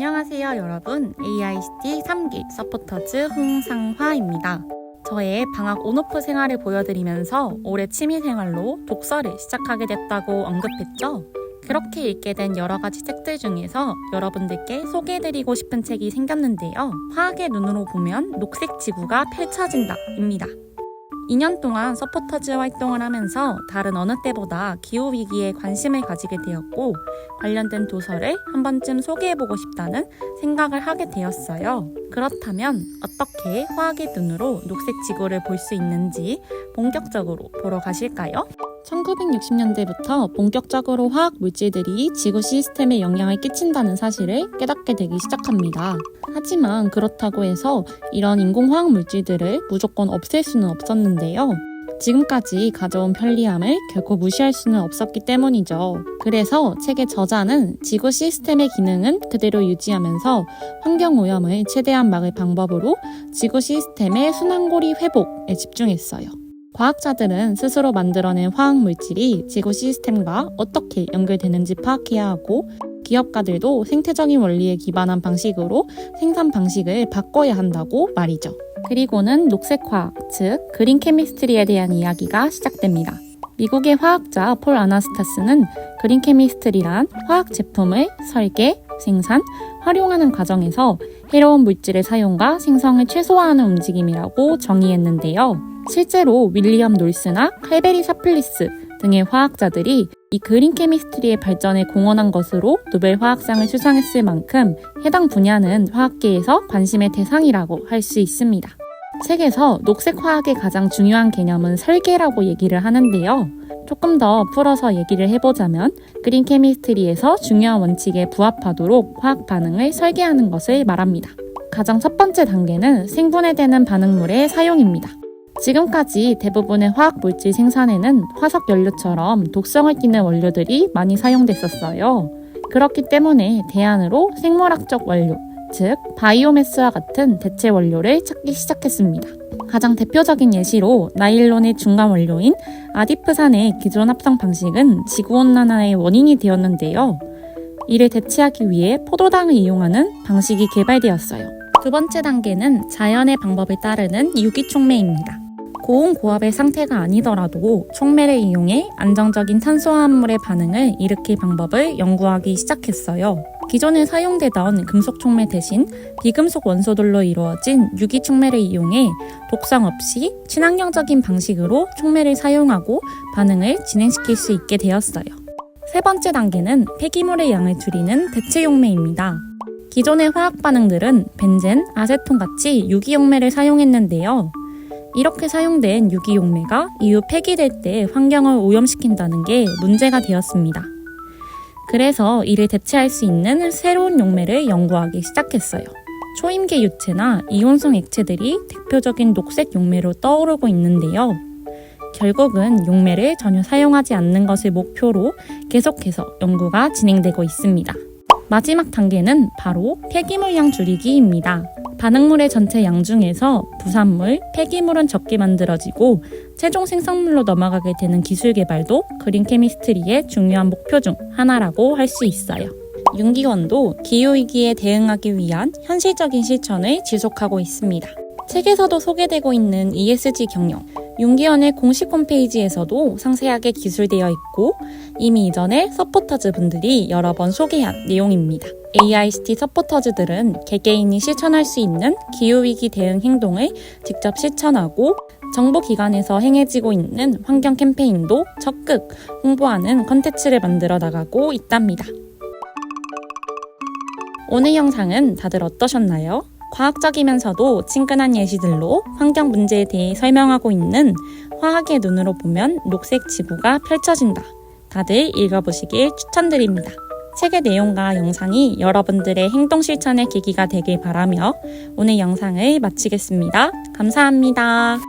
안녕하세요 여러분, AICT 3기 서포터즈 홍상화입니다. 저의 방학 온오프 생활을 보여드리면서 올해 취미생활로 독서를 시작하게 됐다고 언급했죠. 그렇게 읽게 된 여러 가지 책들 중에서 여러분들께 소개해드리고 싶은 책이 생겼는데요. 화학의 눈으로 보면 녹색 지구가 펼쳐진다 입니다. 2년 동안 서포터즈 활동을 하면서 다른 어느 때보다 기후위기에 관심을 가지게 되었고 관련된 도서를 한 번쯤 소개해보고 싶다는 생각을 하게 되었어요. 그렇다면 어떻게 화학의 눈으로 녹색 지구를 볼 수 있는지 본격적으로 보러 가실까요? 1960년대부터 본격적으로 화학 물질들이 지구 시스템에 영향을 끼친다는 사실을 깨닫게 되기 시작합니다. 하지만 그렇다고 해서 이런 인공화학 물질들을 무조건 없앨 수는 없었는데요. 지금까지 가져온 편리함을 결코 무시할 수는 없었기 때문이죠. 그래서 책의 저자는 지구 시스템의 기능은 그대로 유지하면서 환경오염을 최대한 막을 방법으로 지구 시스템의 순환고리 회복에 집중했어요. 과학자들은 스스로 만들어낸 화학물질이 지구 시스템과 어떻게 연결되는지 파악해야 하고 기업가들도 생태적인 원리에 기반한 방식으로 생산 방식을 바꿔야 한다고 말이죠. 그리고는 녹색화학, 즉 그린 케미스트리에 대한 이야기가 시작됩니다. 미국의 화학자 폴 아나스타스는 그린 케미스트리란 화학 제품을 설계, 생산, 활용하는 과정에서 해로운 물질의 사용과 생성을 최소화하는 움직임이라고 정의했는데요. 실제로 윌리엄 놀스나 칼베리 사플리스 등의 화학자들이 이 그린 케미스트리의 발전에 공헌한 것으로 노벨 화학상을 수상했을 만큼 해당 분야는 화학계에서 관심의 대상이라고 할 수 있습니다. 책에서 녹색 화학의 가장 중요한 개념은 설계라고 얘기를 하는데요. 조금 더 풀어서 얘기를 해보자면 그린 케미스트리에서 중요한 원칙에 부합하도록 화학 반응을 설계하는 것을 말합니다. 가장 첫 번째 단계는 생분해되는 반응물의 사용입니다. 지금까지 대부분의 화학 물질 생산에는 화석 연료처럼 독성을 띠는 원료들이 많이 사용됐었어요. 그렇기 때문에 대안으로 생물학적 원료, 즉 바이오매스와 같은 대체 원료를 찾기 시작했습니다. 가장 대표적인 예시로 나일론의 중간 원료인 아디프산의 기존 합성 방식은 지구온난화의 원인이 되었는데요. 이를 대체하기 위해 포도당을 이용하는 방식이 개발되었어요. 두 번째 단계는 자연의 방법을 따르는 유기촉매입니다. 고온 고압의 상태가 아니더라도 촉매를 이용해 안정적인 탄소화합물의 반응을 일으킬 방법을 연구하기 시작했어요. 기존에 사용되던 금속 촉매 대신 비금속 원소들로 이루어진 유기 촉매를 이용해 독성 없이 친환경적인 방식으로 촉매를 사용하고 반응을 진행시킬 수 있게 되었어요. 세 번째 단계는 폐기물의 양을 줄이는 대체 용매입니다. 기존의 화학 반응들은 벤젠, 아세톤 같이 유기용매를 사용했는데요. 이렇게 사용된 유기용매가 이후 폐기될 때 환경을 오염시킨다는 게 문제가 되었습니다. 그래서 이를 대체할 수 있는 새로운 용매를 연구하기 시작했어요. 초임계 유체나 이온성 액체들이 대표적인 녹색 용매로 떠오르고 있는데요. 결국은 용매를 전혀 사용하지 않는 것을 목표로 계속해서 연구가 진행되고 있습니다. 마지막 단계는 바로 폐기물량 줄이기입니다. 반응물의 전체 양 중에서 부산물, 폐기물은 적게 만들어지고 최종 생성물로 넘어가게 되는 기술 개발도 그린 케미스트리의 중요한 목표 중 하나라고 할 수 있어요. 윤기원도 기후위기에 대응하기 위한 현실적인 실천을 지속하고 있습니다. 책에서도 소개되고 있는 ESG 경영, 윤기원의 공식 홈페이지에서도 상세하게 기술되어 있고 이미 이전에 서포터즈 분들이 여러 번 소개한 내용입니다. AICT 서포터즈들은 개개인이 실천할 수 있는 기후위기 대응 행동을 직접 실천하고 정부기관에서 행해지고 있는 환경 캠페인도 적극 홍보하는 컨텐츠를 만들어 나가고 있답니다. 오늘 영상은 다들 어떠셨나요? 과학적이면서도 친근한 예시들로 환경 문제에 대해 설명하고 있는 화학의 눈으로 보면 녹색 지구가 펼쳐진다. 다들 읽어보시길 추천드립니다. 책의 내용과 영상이 여러분들의 행동 실천의 계기가 되길 바라며 오늘 영상을 마치겠습니다. 감사합니다.